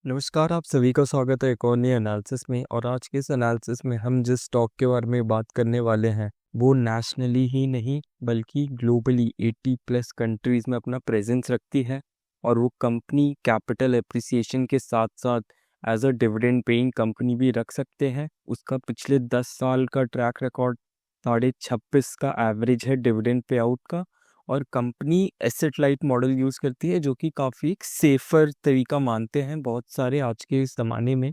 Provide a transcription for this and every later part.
नमस्कार, आप सभी का स्वागत है एक और नए एनालिसिस में। और आज के इस एनालिसिस में हम जिस स्टॉक के बारे में बात करने वाले हैं वो नेशनली ही नहीं बल्कि ग्लोबली 80 प्लस कंट्रीज में अपना प्रेजेंस रखती है। और वो कंपनी कैपिटल एप्रिसिएशन के साथ साथ as a dividend paying company भी रख सकते हैं। उसका पिछले 10 साल का ट्रैक रिकॉर्ड 26.5 का एवरेज है डिविडेंड पे आउट का। और company asset light model use करती है जो कि काफ़ी एक सेफ़र तरीका मानते हैं बहुत सारे आज के इस ज़माने में।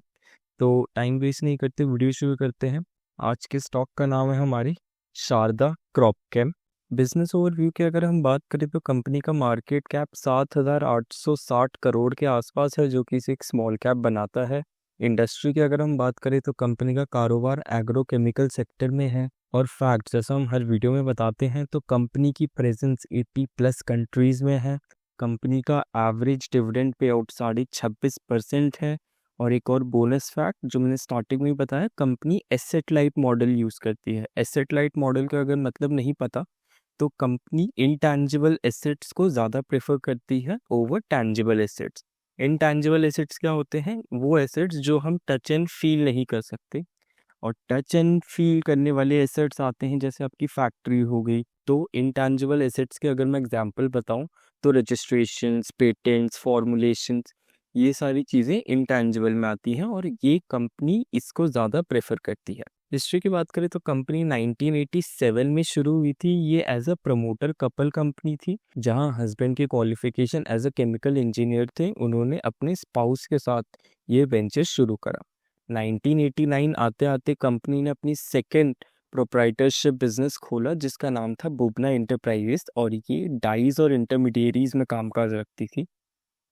तो टाइम वेस्ट नहीं करते, वीडियो शुरू करते हैं। आज के स्टॉक का नाम है हमारी शारदा क्रॉपकेम। बिजनेस ओवरव्यू की अगर हम बात करें तो कंपनी का मार्केट कैप 7,860 करोड़ के आसपास है जो कि इसे एक स्मॉल कैप बनाता है। इंडस्ट्री की अगर हम बात करें तो कंपनी का कारोबार एग्रोकेमिकल सेक्टर में है। और फैक्ट जैसा हम हर वीडियो में बताते हैं तो कंपनी की प्रेजेंस 80 प्लस कंट्रीज़ में है। कंपनी का एवरेज डिविडेंड पे आउट 26.5% है। और एक और बोनस फैक्ट जो मैंने स्टार्टिंग में ही बताया, company asset light model use करती है। एसेट लाइट मॉडल का अगर मतलब नहीं पता तो कंपनी इंटैंजिबल एसेट्स को ज़्यादा प्रेफर करती है over tangible assets. Intangible assets क्या होते हैं? वो एसेट्स जो हम टच एंड फील नहीं कर सकते। और टच एंड फील करने वाले एसेट्स आते हैं जैसे आपकी फैक्ट्री हो गई। तो इंटैंजिबल एसेट्स के अगर मैं एग्जांपल बताऊं तो रजिस्ट्रेशंस, पेटेंट्स, फॉर्मुलेशंस, ये सारी चीज़ें इंटैंजिबल में आती हैं और ये कंपनी इसको ज़्यादा प्रेफर करती है। हिस्ट्री की बात करें तो कंपनी 1987 में शुरू हुई थी। ये as a promoter couple company थी जहां हस्बैंड के qualification as a chemical engineer थे। उन्होंने अपने स्पाउस के साथ ये वेंचर शुरू करा। 1989 आते आते कंपनी ने अपनी सेकेंड प्रोप्राइटरशिप बिजनेस खोला जिसका नाम था बुबना इंटरप्राइजेस और ये डाइज और इंटरमीडिएरीज में कामकाज रखती थी।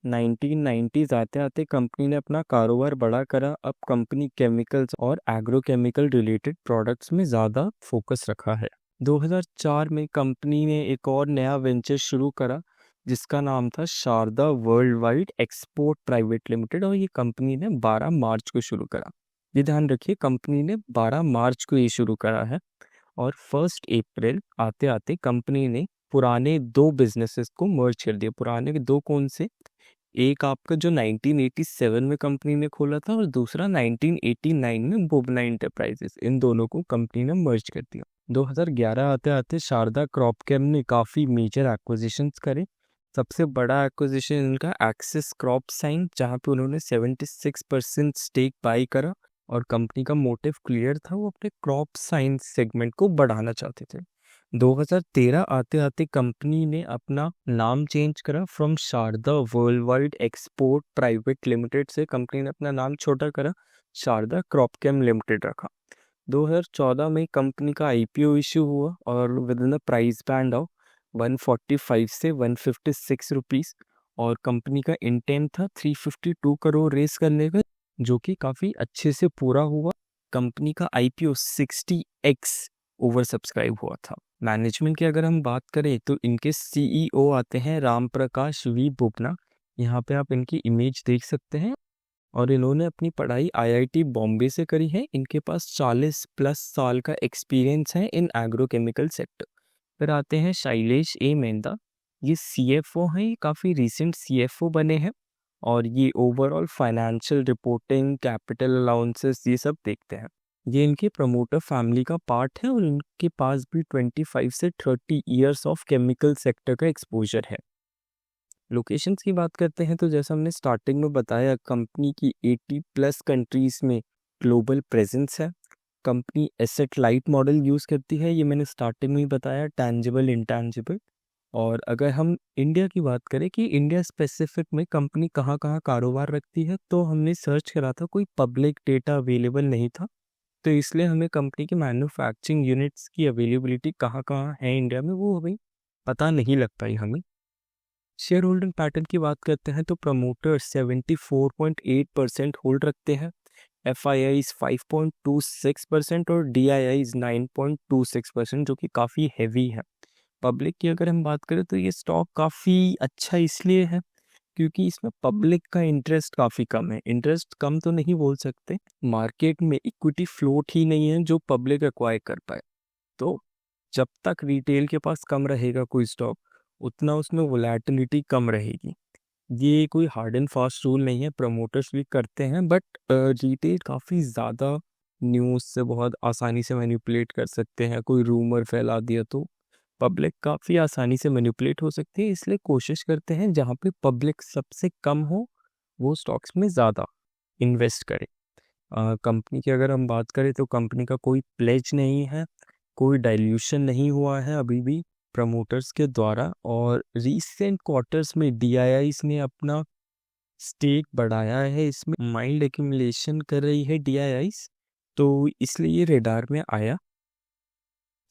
1990s आते आते कंपनी ने अपना कारोबार बड़ा करा। अब कंपनी केमिकल्स और एग्रोकेमिकल रिलेटेड प्रोडक्ट्स में ज़्यादा फोकस रखा है। 2004 में कंपनी ने एक और नया वेंचर शुरू करा जिसका नाम था Sharda world wide export private limited और ये कंपनी ने 12 मार्च को शुरू करा। ये ध्यान रखिए, कंपनी ने 12 मार्च को ये शुरू करा है। और 1 अप्रैल आते आते कंपनी ने पुराने दो बिजनेसेस को मर्ज कर दिया। पुराने दो कौन से? एक आपका जो 1987 में कंपनी ने खोला था और दूसरा 1989 में बुबना इंटरप्राइजेस। इन दोनों को कंपनी ने मर्ज कर दिया। 2011 आते आते शारदा क्रॉपकेम ने काफ़ी मेजर एक्विजिशंस करे। सबसे बड़ा एक्विजिशन इनका एक्सिस क्रॉप साइंस जहाँ पे उन्होंने 76% स्टेक बाई करा। और कंपनी का मोटिव क्लियर था, वो अपने क्रॉप साइंस सेगमेंट को बढ़ाना चाहते थे। 2013 आते आते कंपनी ने अपना नाम चेंज करा। From Sharda world wide export private limited से कंपनी ने अपना नाम छोटा करा, शारदा क्रॉपकेम लिमिटेड रखा। 2014 में कंपनी का आईपीओ इशू हुआ और with in the price band of 145 से 156 रुपीस। और कंपनी का इंटेंट था 352 करोड़ रेस करने का जो कि काफ़ी अच्छे से पूरा हुआ। कंपनी का आईपीओ 60x ओवर सब्सक्राइब हुआ था। मैनेजमेंट की अगर हम बात करें तो इनके सीईओ आते हैं राम प्रकाश वी बुबना। यहाँ पे आप इनकी इमेज देख सकते हैं। और इन्होंने अपनी पढ़ाई आईआईटी बॉम्बे से करी है। इनके पास 40 प्लस साल का एक्सपीरियंस है इन एग्रोकेमिकल सेक्टर। फिर आते हैं शैलेश ए मेहता। ये सीएफओ हैं, ये काफ़ी रिसेंट सीएफओ बने हैं। और ये overall financial reporting, capital allowances, ये सब देखते हैं। ये इनके प्रमोटर फैमिली का पार्ट है और इनके पास भी 25 से 30 ईयर्स ऑफ केमिकल सेक्टर का एक्सपोजर है। लोकेशंस की बात करते हैं तो जैसा हमने स्टार्टिंग में बताया, कंपनी की 80 प्लस कंट्रीज़ में ग्लोबल प्रेजेंस है। Company asset light model use करती है, ये मैंने स्टार्टिंग में ही बताया, टैंजिबल इंटैंजिबल। और अगर हम इंडिया की बात करें कि इंडिया स्पेसिफिक में कंपनी कहाँ कहाँ कारोबार रखती है तो हमने सर्च करा था, कोई पब्लिक डेटा अवेलेबल नहीं था। तो इसलिए हमें कंपनी के मैन्युफैक्चरिंग यूनिट्स की अवेलेबिलिटी कहाँ कहाँ है इंडिया में वो हमें पता नहीं लग पाई हमें। शेयर होल्डिंग पैटर्न की बात करते हैं तो प्रमोटर्स 74.8% होल्ड रखते हैं, FIIs 5.26% और DIIs 9.26% जो कि काफ़ी हैवी है। पब्लिक की अगर हम बात करें तो ये स्टॉक काफ़ी अच्छा इसलिए है क्योंकि इसमें पब्लिक का इंटरेस्ट काफ़ी कम है। इंटरेस्ट कम तो नहीं बोल सकते, मार्केट में इक्विटी फ्लोट ही नहीं है जो पब्लिक एक्वायर कर पाए। तो जब तक रिटेल के पास कम रहेगा कोई स्टॉक उतना उसमें वोलेटिलिटी कम रहेगी। ये कोई हार्ड एंड फास्ट रूल नहीं है, प्रमोटर्स भी करते हैं, बट रिटेल काफ़ी ज़्यादा न्यूज़ से बहुत आसानी से मैनिपुलेट कर सकते हैं। कोई रूमर फैला दिया तो पब्लिक काफ़ी आसानी से मैनिपुलेट हो सकती है, इसलिए कोशिश करते हैं जहाँ पे पब्लिक सबसे कम हो वो स्टॉक्स में ज़्यादा इन्वेस्ट करें। कंपनी की अगर हम बात करें तो कंपनी का कोई प्लेज नहीं है, कोई डाइल्यूशन नहीं हुआ है अभी भी प्रमोटर्स के द्वारा, और रीसेंट क्वार्टर्स में डीआईआईस ने अपना स्टेक बढ़ाया है, इसमें माइल्ड एक्यूमुलेशन कर रही है डीआईआईस, तो इसलिए ये रेडार में आया।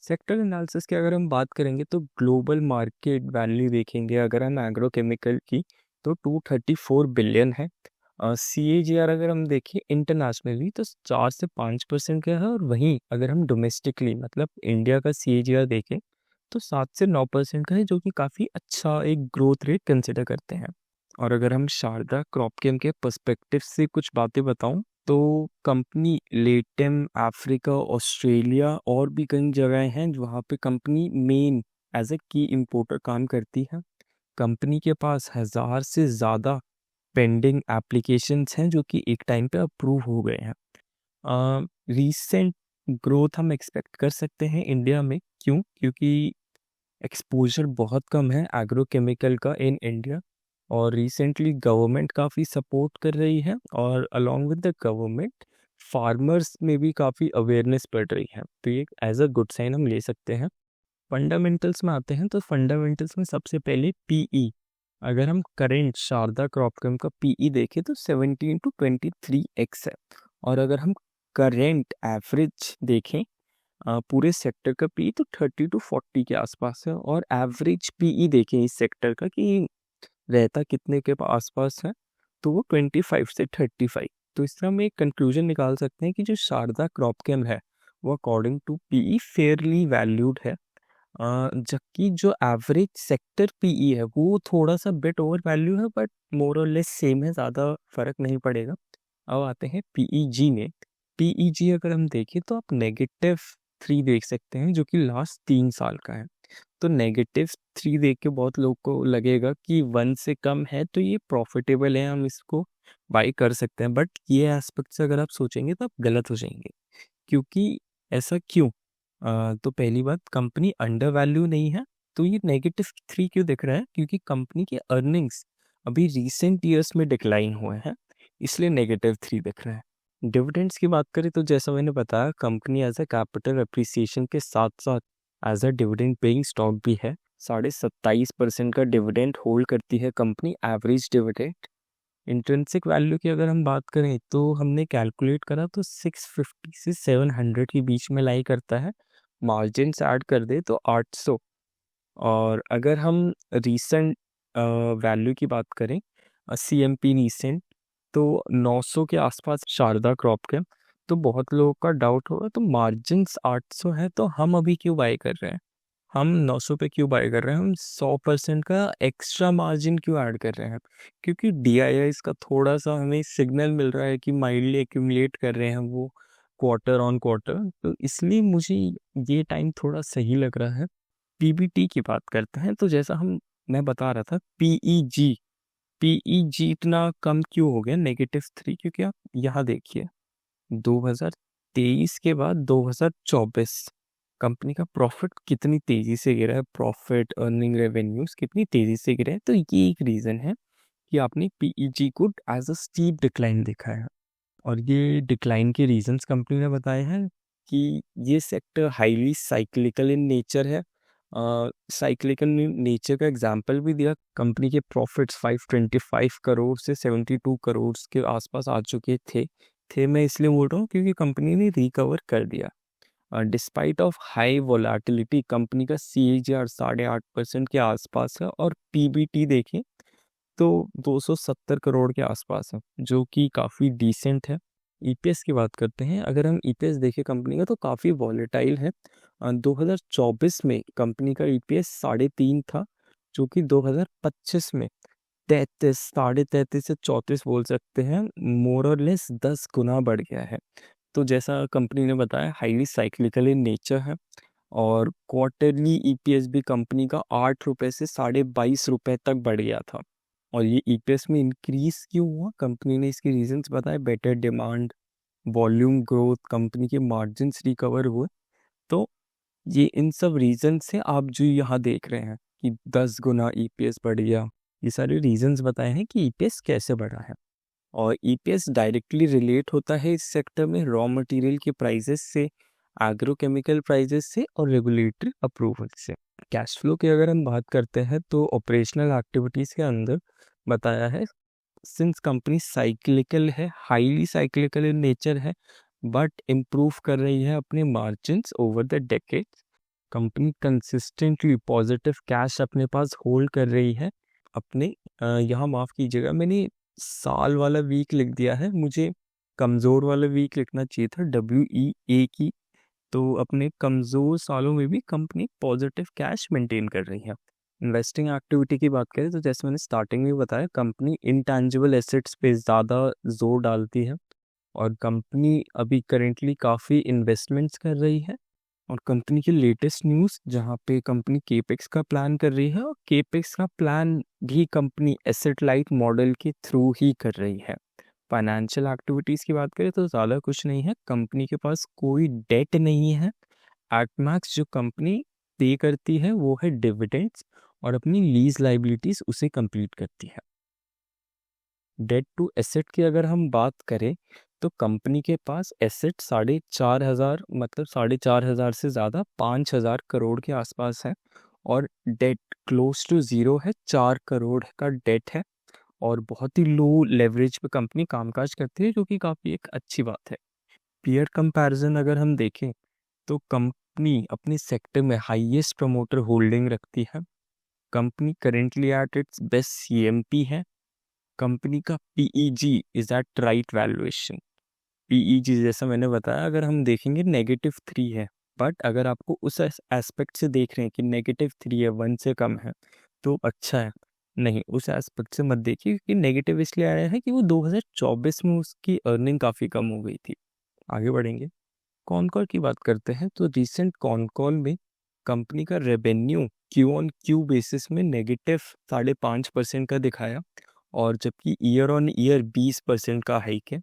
सेक्टर एनालिसिस की अगर हम बात करेंगे तो ग्लोबल मार्केट वैल्यू देखेंगे अगर हम एग्रोकेमिकल की तो 234 बिलियन है। CAGR अगर हम देखें इंटरनेशनली तो 4 से 5% का है, और वहीं अगर हम डोमेस्टिकली मतलब इंडिया का CAGR देखें तो 7 से 9% का है, जो कि काफ़ी अच्छा एक ग्रोथ रेट कंसिडर करते हैं। और अगर हम शारदा क्रॉपकेम के पर्सपेक्टिव से कुछ बातें बताऊं तो कंपनी लेटम अफ्रीका ऑस्ट्रेलिया और भी कई जगह हैं वहाँ पे कंपनी मेन एज ए की इम्पोर्टर काम करती है। कंपनी के पास 1000 से ज़्यादा पेंडिंग एप्लीकेशंस हैं जो कि एक टाइम पे अप्रूव हो गए हैं। रीसेंट ग्रोथ हम एक्सपेक्ट कर सकते हैं इंडिया में, क्योंकि एक्सपोजर बहुत कम है एग्रोकेमिकल का इन इंडिया, और रिसेंटली गवर्नमेंट काफ़ी सपोर्ट कर रही है, और along with the government farmers में भी काफ़ी अवेयरनेस बढ़ रही है, तो ये एज अ गुड साइन हम ले सकते हैं। फंडामेंटल्स में आते हैं तो फंडामेंटल्स में सबसे पहले पीई, अगर हम करेंट शारदा क्रॉपकम का पीई देखें तो 17 to 23x है, और अगर हम करेंट एवरेज देखें पूरे सेक्टर का पी तो 30 to 40 के आसपास है, और एवरेज पीई देखें इस सेक्टर का कि रहता कितने के आसपास है तो वो 25 से 35। तो इस तरह हम एक कंक्लूजन निकाल सकते हैं कि जो शारदा क्रॉपकेम है वो according to PE fairly valued है, जबकि जो एवरेज सेक्टर पीई है वो थोड़ा सा बिट ओवर वैल्यू है, बट मोर और लेस सेम है, ज़्यादा फर्क नहीं पड़ेगा। अब आते हैं पीईजी में। पीईजी अगर हम देखें तो आप -3 देख सकते हैं जो कि लास्ट 3 साल का है। तो -3 देख के बहुत लोग को लगेगा कि 1 से कम है तो ये प्रॉफिटेबल है, हम इसको बाई कर सकते हैं, बट ये एस्पेक्ट से अगर आप सोचेंगे तो आप गलत हो जाएंगे। क्योंकि ऐसा क्यों? तो पहली बात, कंपनी अंडर वैल्यू नहीं है, तो ये -3 क्यों दिख रहा है? क्योंकि कंपनी के अर्निंग्स अभी रिसेंट ईयर्स में डिक्लाइन हुए हैं, इसलिए -3 दिख रहा है। डिविडेंड्स की बात करें तो जैसा मैंने बताया company as a capital appreciation के साथ साथ as a dividend paying stock भी है। 27.5% का डिविडेंड होल्ड करती है company, average dividend. Intrinsic value की अगर हम बात करें तो हमने कैलकुलेट करा तो 650 से 700 के बीच में लाई करता है, मार्जिन ऐड कर दे तो 800। और अगर हम रीसेंट वैल्यू की बात करें CMP रीसेंट तो 900 के आसपास शारदा क्रॉप के, तो बहुत लोगों का डाउट होगा तो मार्जिन्स 800 है तो हम अभी क्यों बाय कर रहे हैं, हम 900 पे क्यों बाय कर रहे हैं, हम 100% का एक्स्ट्रा मार्जिन क्यों ऐड कर रहे हैं? क्योंकि DII का थोड़ा सा हमें सिग्नल मिल रहा है कि माइल्डली एक्यूमुलेट कर रहे हैं वो क्वार्टर ऑन क्वार्टर, तो इसलिए मुझे ये टाइम थोड़ा सही लग रहा है। PBT की बात करते हैं तो जैसा मैं बता रहा था पीईजी इतना कम क्यों हो गया -3? क्योंकि आप यहाँ देखिए 2023 के बाद 2024 कंपनी का प्रॉफिट कितनी तेजी से गिरा है, प्रॉफिट अर्निंग रेवेन्यूज कितनी तेजी से गिरे हैं, तो ये एक रीजन है कि आपने पीईजी को एज अ स्टीप डिक्लाइन देखा है। और ये डिक्लाइन के रीजंस कंपनी ने बताए हैं कि ये sector highly cyclical in nature है। साइक्लिकल नेचर का एग्जांपल भी दिया, कंपनी के प्रॉफिट्स 525 करोड़ से 72 करोड़ के आसपास आ चुके थे मैं इसलिए बोल रहा हूँ क्योंकि कंपनी ने रिकवर कर दिया। Despite of high volatility company का CAGR 8.5% के आसपास है, और PBT देखें तो 270 करोड़ के आसपास है जो कि काफ़ी डिसेंट है। EPS की बात करते हैं, अगर हम EPS देखें कंपनी का तो काफ़ी वॉलेटाइल है। 2024 में कंपनी का EPS 3.5 था, जो कि 2025 में 33 33.5 से 34 बोल सकते हैं, मोर और लेस 10 गुना बढ़ गया है। तो जैसा कंपनी ने बताया हाईली साइक्लिकल इन नेचर है, और क्वार्टरली EPS भी कंपनी का 8 रुपये से 22.5 रुपये तक बढ़ गया था। और ये ईपीएस में इंक्रीज क्यों हुआ, कंपनी ने इसके रीजंस बताए। Better demand, volume growth, company के मार्जिन्स रिकवर हुए। तो ये इन सब रीजन से आप जो यहाँ देख रहे हैं कि 10 गुना ईपीएस बढ़ गया, ये सारे रीजंस बताए हैं कि ईपीएस कैसे बढ़ा है। और ईपीएस डायरेक्टली रिलेट होता है इस सेक्टर में रॉ मटेरियल के प्राइसेस से, एग्रोकेमिकल प्राइसेस से और रेगुलेटरी अप्रूवल से। कैश फ्लो की अगर हम बात करते हैं तो ऑपरेशनल एक्टिविटीज़ के अंदर बताया है, सिंस कंपनी साइक्लिकल है, हाईली साइक्लिकल इन नेचर है, बट इम्प्रूव कर रही है अपने margins over the decades. Company consistently positive cash अपने पास होल्ड कर रही है अपने यहाँ माफ़ कीजिएगा, मैंने साल वाला वीक लिख दिया है, मुझे कमज़ोर वाला वीक लिखना चाहिए था, WEA की। तो अपने कमज़ोर सालों में भी कंपनी पॉजिटिव कैश मेंटेन कर रही है। इन्वेस्टिंग एक्टिविटी की बात करें तो जैसे मैंने स्टार्टिंग में बताया, कंपनी इंटैंजिबल एसेट्स पे ज़्यादा जोर डालती है और कंपनी अभी करेंटली काफ़ी इन्वेस्टमेंट्स कर रही है। और कंपनी की लेटेस्ट न्यूज़ जहाँ पे कंपनी केपेक्स का प्लान कर रही है, और केपेक्स का प्लान भी कंपनी एसेट लाइट मॉडल के थ्रू ही कर रही है। फाइनेंशियल एक्टिविटीज़ की बात करें तो ज़्यादा कुछ नहीं है, कंपनी के पास कोई डेट नहीं है। एट मैक्स जो कंपनी पे करती है वो है डिविडेंड्स और अपनी लीज लाइबिलिटीज़ उसे कंप्लीट करती है। डेट टू एसेट की अगर हम बात करें तो कंपनी के पास एसेट 4,500 मतलब 4,500 से ज़्यादा 5,000 करोड़ के आसपास है, और डेट क्लोज टू ज़ीरो है, 4 करोड़ का डेट है, और बहुत ही लो लेवरेज पे कंपनी कामकाज करती है, जो कि काफ़ी एक अच्छी बात है। पीयर कंपैरिजन अगर हम देखें तो कंपनी अपने सेक्टर में हाईएस्ट प्रमोटर होल्डिंग रखती है। Company currently at its best CMP है। कंपनी का PEG is at right valuation. PEG जैसा मैंने बताया, अगर हम देखेंगे -3 है, बट अगर आपको उस एस्पेक्ट से देख रहे हैं कि -3 है, 1 से कम है तो अच्छा है, नहीं उस एस्पेक्ट से मत देखिए, क्योंकि नेगेटिव इसलिए आया है कि वो 2024 में उसकी अर्निंग काफ़ी कम हो गई थी। आगे बढ़ेंगे, कॉनकॉल की बात करते हैं तो रिसेंट कॉनकॉल में कंपनी का revenue Q on Q basis में -5.5% का दिखाया, और जबकि ईयर ऑन ईयर 20% का हाइक है।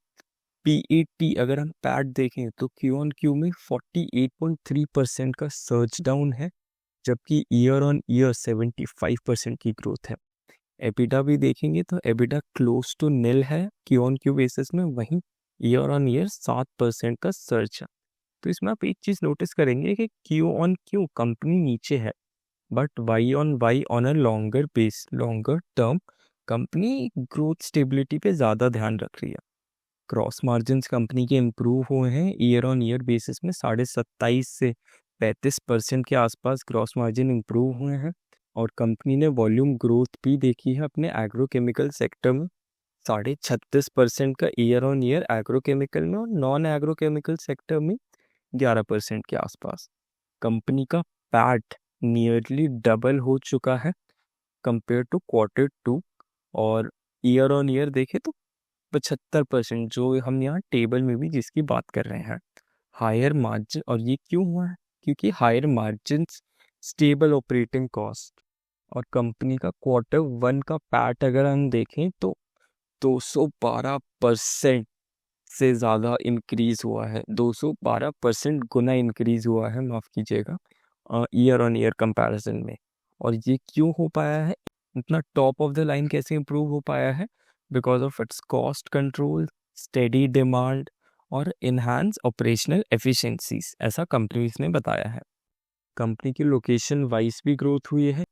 पीईटी अगर हम पैट देखें तो क्यू ऑन क्यू में 48.3% का सर्च डाउन है, जबकि ईयर ऑन ईयर 75% की ग्रोथ है। एबिडा भी देखेंगे तो एबिडा क्लोज टू निल है क्यू ऑन क्यू बेसिस में, वहीं ईयर ऑन ईयर 7% का सर्च है। तो इसमें आप एक चीज़ नोटिस करेंगे कि क्यू ऑन क्यू कंपनी नीचे है, but why on a longer term company growth stability पे ज़्यादा ध्यान रख रही है। क्रॉस मार्जिन्स कंपनी के इम्प्रूव हुए हैं ईयर ऑन ईयर बेसिस में, 27.5 से 35% के आसपास क्रॉस मार्जिन इम्प्रूव हुए हैं। और कंपनी ने वॉल्यूम ग्रोथ भी देखी है अपने एग्रोकेमिकल सेक्टर में, 36.5% का ईयर ऑन ईयर एग्रोकेमिकल में, और नॉन एग्रोकेमिकल सेक्टर में 11% के आसपास। कंपनी का पैट नियरली डबल हो चुका है कंपेयर टू Q2, और ईयर ऑन ईयर देखें तो 75%, जो हम यहाँ टेबल में भी जिसकी बात कर रहे हैं। हायर मार्जिन, और ये क्यों हुआ है, क्योंकि higher margin, stable operating cost, और कंपनी का Q1 का पैट अगर हम देखें तो 212% से ज़्यादा इंक्रीज हुआ है, 212% गुना इंक्रीज हुआ है, माफ़ कीजिएगा, ईयर ऑन ईयर कंपैरिजन में। और ये क्यों हो पाया है, इतना टॉप ऑफ द लाइन कैसे इम्प्रूव हो पाया है, because of its cost control, steady demand और इन्हांस ऑपरेशनल एफिशिएंसीज, ऐसा कंपनीज ने बताया है। कंपनी की लोकेशन वाइज भी ग्रोथ हुई है।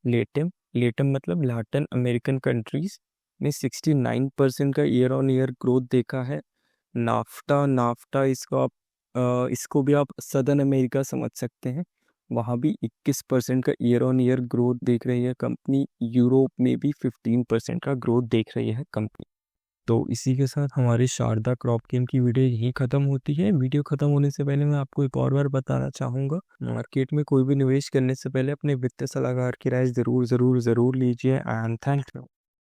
लेटम मतलब लैटिन अमेरिकन कंट्रीज में 69% का ईयर ऑन ईयर ग्रोथ देखा है। नाफ्टा इसको भी आप सदर्न अमेरिका समझ सकते हैं, वहाँ भी 21% का ईयर ऑन ईयर ग्रोथ देख रही है कंपनी। यूरोप में भी 15% का ग्रोथ देख रही है कंपनी। तो इसी के साथ हमारी शारदा क्रॉप केम की वीडियो यहीं ख़त्म होती है। वीडियो ख़त्म होने से पहले मैं आपको एक और बार बताना चाहूँगा, मार्केट में कोई भी निवेश करने से पहले अपने वित्तीय सलाहकार की राय ज़रूर लीजिए। And thank you.